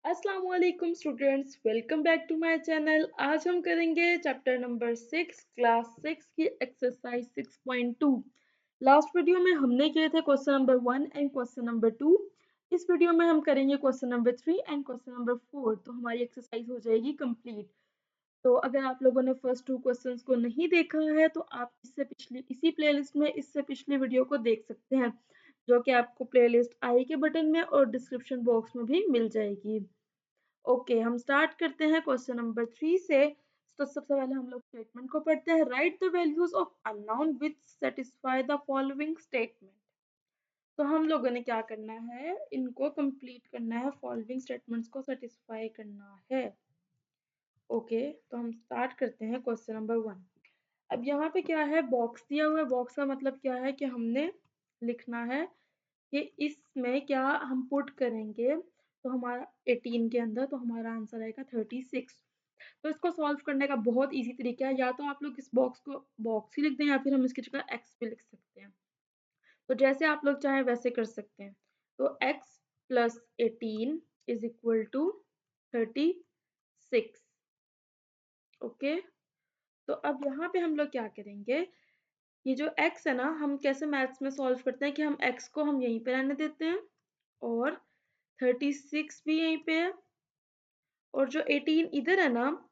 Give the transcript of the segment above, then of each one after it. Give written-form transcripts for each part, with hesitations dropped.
अस्सलाम वालेकुम students, welcome back to my channel. आज हम करेंगे चैप्टर नंबर 6 क्लास 6 की एक्सरसाइज 6.2। लास्ट वीडियो में हमने किए थे question number 1 and question number 2। इस वीडियो में हम करेंगे question number 3 and question number 4, तो हमारी एक्सरसाइज हो जाएगी कंप्लीट। तो अगर आप लोगों ने फर्स्ट 2 क्वेश्चंस को नहीं देखा है तो आप इसी प्लेलिस्ट में इससे पिछली वीडियो को देख सकते हैं, जो कि आपको प्लेलिस्ट आई के बटन में और डिस्क्रिप्शन बॉक्स में भी मिल जाएगी। ओके, हम स्टार्ट करते हैं क्वेश्चन नंबर 3 से। तो सबसे पहले हम लोग स्टेटमेंट को पढ़ते हैं। Right the values of unknown which satisfy the following statement. तो हम लोगों ने क्या करना है, इनको कंप्लीट करना है, फॉलोइंग स्टेटमेंट्स को सेटिस्फाई करना है। ओके, तो हम स्टार्ट करते हैं क्वेश्चन नंबर 1। अब यहाँ पे क्या है, बॉक्स दिया हुआ है। बॉक्स का मतलब क्या है कि हमने लिखना है कि इसमें क्या हम पुट करेंगे, तो हमारा 18 के अंदर, तो हमारा आंसर आएगा 36। तो इसको सॉल्व करने का बहुत इजी तरीका है, या तो आप लोग इस बॉक्स को बॉक्स ही लिख दें या फिर हम इसकी जगह एक्स भी लिख सकते हैं। तो जैसे आप लोग चाहें वैसे कर सकते हैं। तो x plus 18 is equal to 36। Okay, तो अब यहाँ पे हम लोग क्या करेंगे, ये जो x है ना, हम कैसे मैथ्स में सॉल्व करते हैं कि हम x को हम यहीं पे रहने देते हैं और 36 भी यहीं पे है, और जो 18 इधर है ना,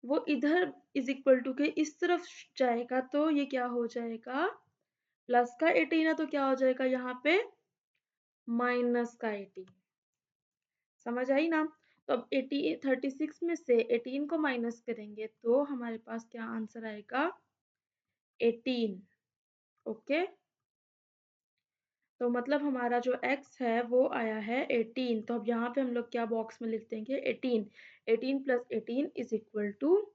वो इधर इज इक्वल टू के इस तरफ जाएगा, तो ये क्या हो जाएगा, प्लस का 18 है तो क्या हो जाएगा यहाँ पे माइनस का 18। समझ आई ना। तो अब 36 में से 18 को माइनस करेंगे तो हमारे पास क्या आंसर आएगा, 18। ओके, तो मतलब हमारा जो x है वो आया है 18। तो अब यहाँ पे हम लोग क्या बॉक्स में लिख देंगे, 18। 18 प्लस 18 इज इक्वल टू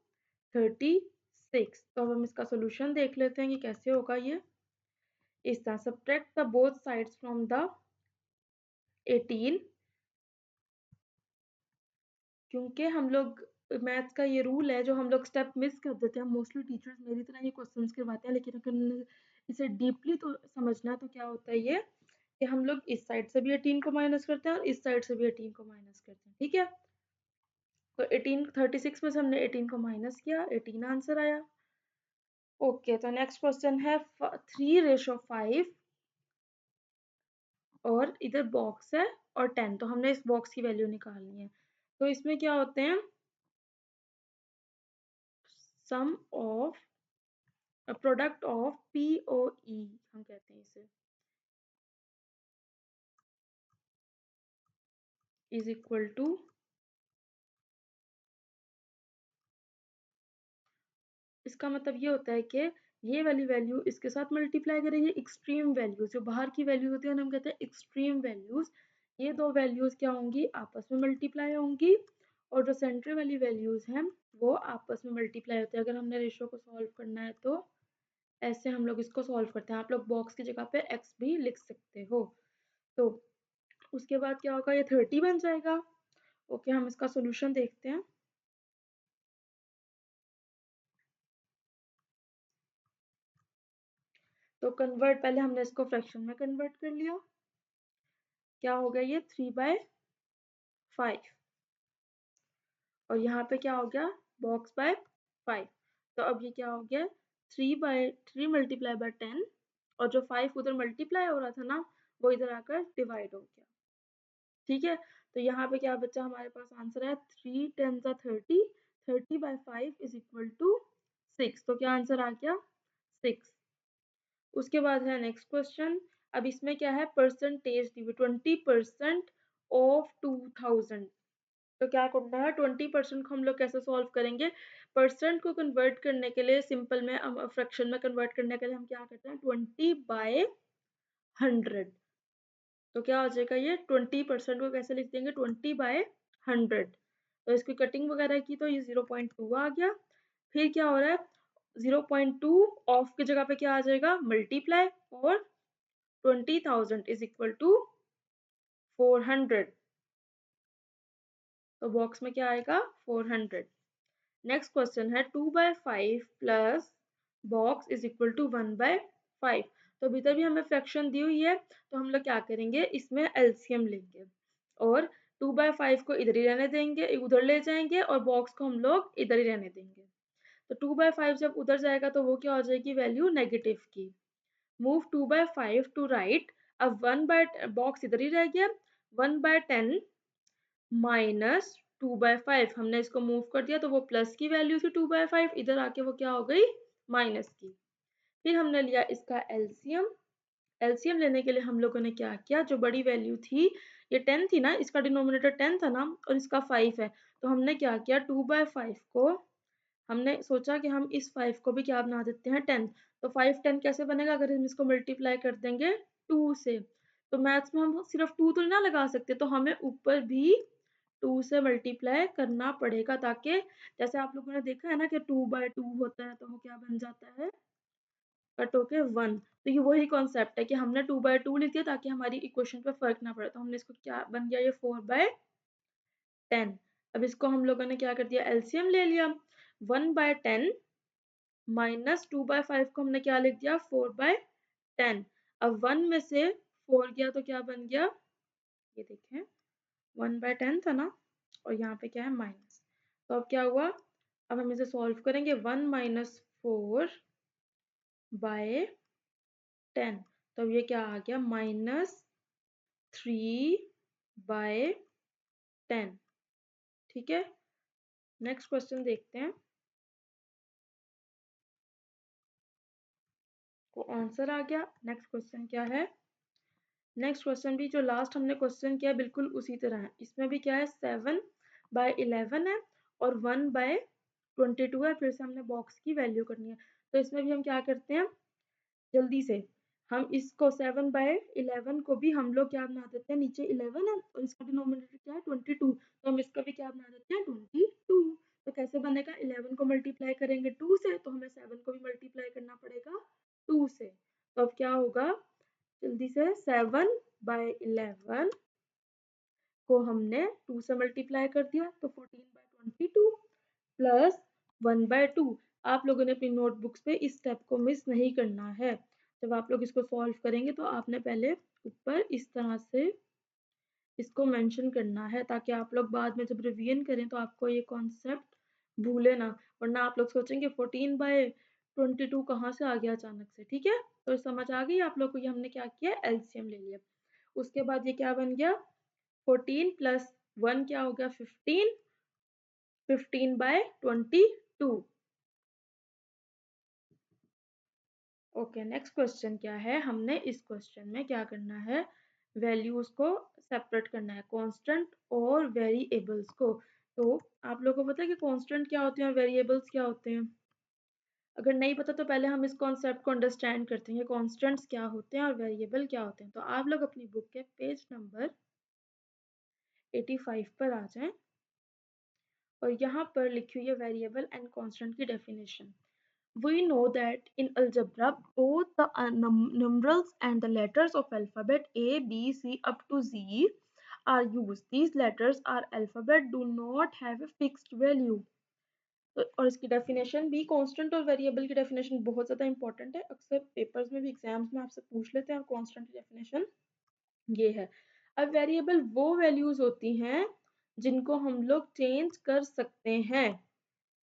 36। तो अब हम इसका सोल्यूशन देख लेते हैं कि कैसे होगा ये। इस तरह subtract the both sides from the 18, क्योंकि हम लोग मैथ्स का ये रूल है, जो हम लोग स्टेप मिस कर देते हैं। मोस्टली टीचर्स मेरी तरह ही क्वेश्चंस करवाते हैं, लेकिन अगर इसे डीपली तो समझना, तो क्या होता है ये कि हम लोग इस साइड से भी 18 को माइनस करते हैं और इस साइड से भी 18 को माइनस करते हैं। ठीक है, तो 18 36 में से हमने 18 को माइनस किया, 18 आंसर आया। ओके, तो नेक्स्ट क्वेश्चन है 3/5 और इधर बॉक्स है और 10, तो हमने इस बॉक्स की वैल्यू निकालनी है। तो इसमें क्या होते हैं, सम ऑफ प्रोडक्ट ऑफ POE हम कहते हैं इसे, इज इक्वल टू, इसका मतलब ये होता है कि ये वाली वैल्यू इसके साथ मल्टीप्लाई करेंगे। एक्सट्रीम वैल्यूज, जो बाहर की वैल्यूज होती है हम कहते हैं एक्सट्रीम वैल्यूज, ये दो वैल्यूज क्या होंगी, आपस में मल्टीप्लाई होंगी, और जो सेंटर वाली वैल्यूज हैं वो आपस में मल्टीप्लाई होते हैं। अगर हमने रेशियो को सॉल्व करना है तो ऐसे हम लोग इसको सॉल्व करते हैं। आप लोग बॉक्स की जगह पे x भी लिख सकते हो। तो उसके बाद क्या होगा, ये 30 बन जाएगा। ओके, हम इसका सोल्यूशन देखते हैं। तो कन्वर्ट, पहले हमने इसको फ्रैक्शन में कन्वर्ट कर लिया। क्या हो गया, ये 3/5, और यहाँ पे क्या हो गया, बॉक्स बाय 5। तो अब ये क्या हो गया, 3 मल्टीप्लाई बाय 10, और जो 5 उधर मल्टीप्लाई हो रहा था ना, वो इधर आकर डिवाइड हो गया। ठीक है, तो यहाँ पे क्या बच्चा, हमारे पास आंसर है 3 10 30, 30/5 इज इक्वल टू 6। तो क्या आंसर आ गया, 6। उसके बाद है नेक्स्ट क्वेश्चन। अब इसमें क्या है, परसेंटेज दी हुई 20% ऑफ 2000। तो क्या करना है, 20% को हम लोग कैसे सॉल्व करेंगे, परसेंट को कन्वर्ट करने के लिए सिंपल में, फ्रैक्शन में कन्वर्ट करने के लिए हम क्या करते हैं, 20/100। तो क्या हो जाएगा, ये 20% को कैसे लिख देंगे, 20/100। तो इसकी कटिंग वगैरह की तो ये 0.2 आ गया। फिर क्या हो रहा है, 0.2 ऑफ की जगह पे क्या आ जाएगा, मल्टीप्लाई, और 20,000 इज इक्वल टू 400। तो बॉक्स में क्या आएगा, 400। नेक्स्ट क्वेश्चन है 2/5 plus box is equal to 1/5। तो भीतर भी हमें फ्रैक्शन दी हुई है, तो हम लोग क्या करेंगे, इसमें एलसीएम लेंगे, और 2/5 को इधर ही रहने देंगे, उधर ले जाएंगे और बॉक्स को हम लोग इधर ही रहने देंगे। तो 2/5 जब उधर जाएगा तो वो क्या हो जाएगी वैल्यू नेगेटिव की। Move 2/5 to right. अब 1/, बॉक्स इधर ही रह गया, 1/10 माइनस 2/5 हमने इसको मूव कर दिया तो वो प्लस की वैल्यू थी 2/5, इधर आके वो क्या हो गई माइनस की। फिर हमने लिया इसका एलसीएम। एलसीएम लेने के लिए हम लोगों ने क्या किया, जो बड़ी वैल्यू थी ये 10 थी ना, इसका डिनोमिनेटर 10 था ना और इसका 5 है, तो हमने क्या किया 2/5 को हमने सोचा कि हम इस 5 को भी क्या बना देते हैं 10। तो 5 10 कैसे बनेगा, अगर हम इसको मल्टीप्लाई कर देंगे 2 से। तो मैथ्स में हम सिर्फ 2 तो ना लगा सकते, तो हमें ऊपर भी 2 से मल्टीप्लाई करना पड़ेगा, ताकि जैसे आप लोगों ने देखा है ना कि 2/2 होता है तो वो क्या बन जाता है कट होके 1। तो ये वही कॉन्सेप्ट है कि हमने 2/2 लिख दिया ताकि हमारी इक्वेशन पे फर्क ना पड़े, तो हमने इसको क्या बन गया ये 4/10। अब इसको हम लोगों ने क्या कर दिया एलसीएम ले लिया, 1/10 माइनस 2/5 को हमने क्या लिख दिया 4/10। अब 1 में से 4 गया तो क्या बन गया, ये देखें 1/10 था ना और यहाँ पे क्या है माइनस, तो अब क्या हुआ, अब हम इसे सॉल्व करेंगे 1 माइनस 4/10, तो अब ये क्या आ गया -3/10। ठीक है, नेक्स्ट क्वेश्चन देखते हैं। तो आंसर आ गया। नेक्स्ट क्वेश्चन क्या है, नेक्स्ट क्वेश्चन भी जो लास्ट हमने क्वेश्चन किया बिल्कुल उसी तरह है, इसमें भी क्या है 7/11 है और 1/22 है, फिर से हमने बॉक्स की वैल्यू करनी है। तो इसमें भी हम क्या करते हैं जल्दी से, हम इसको 7/11 को भी हम लोग क्या बना देते हैं, नीचे 11 है और इसका डिनोमिनेटर क्या है 22, तो हम इसका भी क्या बना देते हैं 22। तो कैसे बनेगा, 11 को मल्टीप्लाई करेंगे 2 से तो हमें 7 को भी मल्टीप्लाई करना पड़ेगा 2 से। तो अब क्या होगा, जल्दी से 7/11 को हमने 2 से मल्टीप्लाई कर दिया तो 14/22 प्लस 1/2। आप लोगों ने अपनी नोटबुक्स पे इस स्टेप को मिस नहीं करना है। जब आप लोग इसको सॉल्व करेंगे तो आपने पहले ऊपर इस तरह से इसको मेंशन करना है, ताकि आप लोग बाद में जब रिवीजन करें तो आपको ये कॉन्सेप्ट भूले ना, वरना आप लोग सोचेंगे 14/22 कहाँ से आ गया अचानक से। ठीक है, तो समझ आ गई आप लोग को, ये हमने क्या किया एलसीएम ले लिया। उसके बाद ये क्या बन गया 14 प्लस 1 क्या हो गया 15, 15/22। ओके, नेक्स्ट क्वेश्चन क्या है, हमने इस क्वेश्चन में क्या करना है वैल्यूज को सेपरेट करना है, कांस्टेंट और वेरिएबल्स को। तो आप लोगों को पता है कि कांस्टेंट क्या होते हैं और वेरिएबल्स क्या होते हैं, अगर नहीं पता तो पहले हम इस कॉन्सेप्ट को अंडरस्टैंड करते हैं कॉन्स्टेंट्स क्या होते हैं और वेरिएबल क्या होते हैं। तो आप लोग अपनी बुक के पेज नंबर 85 पर आ जाएं और यहाँ पर लिखी हुई है वेरिएबल एंड कांस्टेंट की definition. We know that in algebra, both the numerals and the letters of alphabet A, B, C up to Z are used. These letters or alphabet do not have a fixed value. तो और इसकी definition भी, constant और variable की definition बहुत ज़्यादा important है, अक्सर पेपर्स में भी एग्जाम्स में आपसे पूछ लेते हैं, और कांस्टेंट की डेफिनेशन ये है। अब वेरिएबल वो वैल्यूज होती हैं जिनको हम लोग चेंज कर सकते हैं,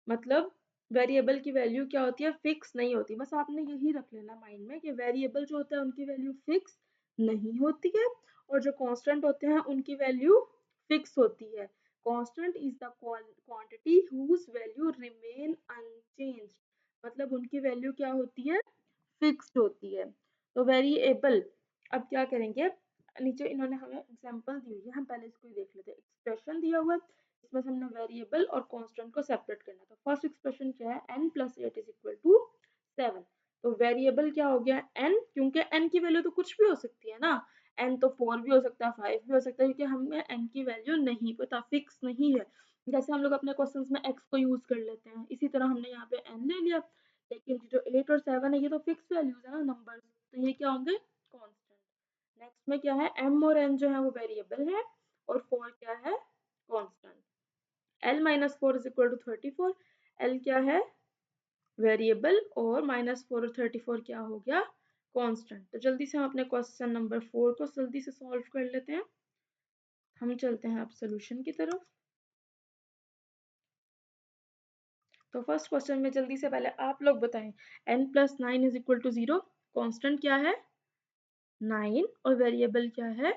मतलब वेरिएबल की वैल्यू क्या होती है फिक्स नहीं होती। बस आपने यही रख लेना माइंड में कि वेरिएबल जो होता है उनकी वैल्यू फिक्स नहीं होती है और जो कांस्टेंट होते हैं उनकी वैल्यू फिक्स होती है। Constant is the quantity whose value remain unchanged, मतलब उनकी वैल्यू क्या होती है फिक्स्ड होती है। तो वेरिएबल, अब क्या करेंगे, नीचे इन्होंने हमें एग्जांपल दी हुई है, हम पहले इसको ही देख लेते हैं। एक्सप्रेशन दिया हुआ है, इसमें से हमने वेरिएबल और कांस्टेंट को सेपरेट करना है। तो फर्स्ट एक्सप्रेशन क्या है n + 8 = 7। तो वेरिएबल क्या हो गया n, क्योंकि n की वैल्यू तो कुछ भी हो सकती है ना, n तो 4 भी हो सकता है 5 भी हो सकता है, क्योंकि हमें n की वैल्यू नहीं पता, फिक्स नहीं है। जैसे हम लोग अपने क्वेश्चंस में x को यूज कर लेते हैं, इसी तरह हमने यहाँ पे n ले लिया, लेकिन जो 8 और 7 है ये तो फिक्स वैल्यूज है ना नंबर्स, तो ये क्या होंगे कांस्टेंट। नेक्स्ट में क्या है m और n जो है वो वेरिएबल है और 4 क्या है कांस्टेंट। l - 4 = 34, l क्या है वेरिएबल और -4 और 34 क्या हो गया कांस्टेंट। तो जल्दी से हम अपने क्वेश्चन नंबर 4 को जल्दी से सॉल्व कर लेते हैं। हम चलते हैं अब सोल्यूशन की तरफ। तो फर्स्ट क्वेश्चन में जल्दी से पहले आप लोग बताएं, n plus 9 is equal to 0। Constant क्या है? 9 और वेरिएबल क्या है?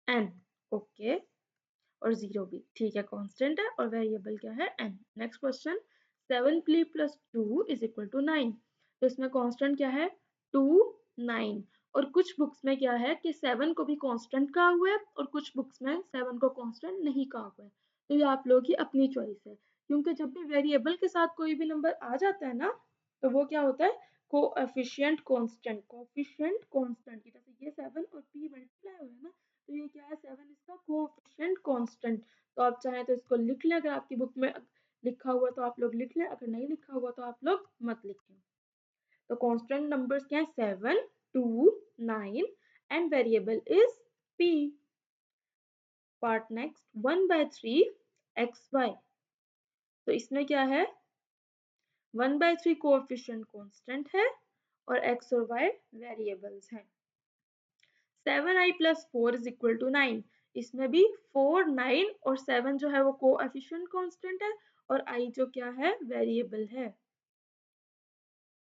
n। ओके, और 0 भी ठीक है, कांस्टेंट है और वेरिएबल क्या है? n। Next question, 7 plus 2 is equal to 9। तो इसमें कांस्टेंट क्या है? 2, 9। और कुछ बुक्स में क्या है कि 7 को भी कांस्टेंट कहा हुआ है और कुछ बुक्स में 7 को कांस्टेंट नहीं कहा हुआ है। तो ये आप लोगों की अपनी चॉइस है, क्योंकि जब भी वेरिएबल के साथ कोई भी नंबर आ जाता है ना, तो वो क्या होता है? Coefficient constant. कोएफिशिएंट कांस्टेंट, जैसे ये 7 और p मल्टीप्लाई हुआ है ना, तो ये क्या है? 7 इसका कोएफिशिएंट कांस्टेंट। तो आप चाहें तो इसको लिख लें, अगर आपकी बुक में लिखा हुआ तो आप लोग लिख लें, अगर नहीं लिखा हुआ तो आप लोग मत लिखें। तो कांस्टेंट नंबर्स क्या है? 7, 2, 9 and variable is p। Part next, 1/3 xy। तो इसमें क्या है? 1/3 कोएफिशिएंट कांस्टेंट है और x और y वेरिएबल्स हैं। 7i plus 4 is equal to 9। इसमें भी 4, 9 और 7 जो है वो कोएफिशिएंट कांस्टेंट है और i जो क्या है? वेरिएबल है।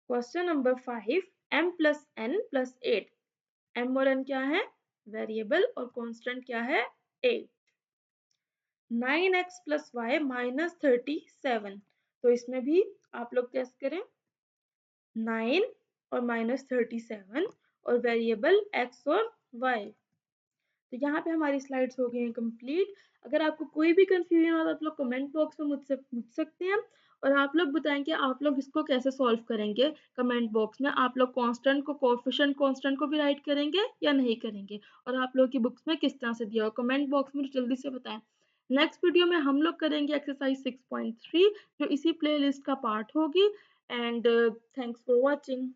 Question number 5, m plus n plus 8। m और n क्या है? वेरिएबल, और कांस्टेंट क्या है? 8। 9x plus y minus 37। तो इसमें भी आप लोग कैसे करें? 9 और माइनस 37 और वेरिएबल x और y। तो यहाँ पे हमारी स्लाइड्स हो गई हैं कंप्लीट। अगर आपको कोई भी कंफ्यूजन हो तो आप लोग कमेंट बॉक्स में मुझसे पूछ सकते हैं, और आप लोग बताएं कि आप लोग इसको कैसे सॉल्व करेंगे। कमेंट बॉक्स में आप लोग कांस्टेंट को, कोएफिशिएंट कांस्टेंट को भी राइट करेंगे या नहीं करेंगे, और आप लोग की बुक्स में किस तरह से दिया हो कमेंट बॉक्स में जल्दी से बताएं। नेक्स्ट वीडियो में हम लोग करेंगे एक्सरसाइज 6.3, जो इसी प्लेलिस्ट का पार्ट होगी। And thanks for watching.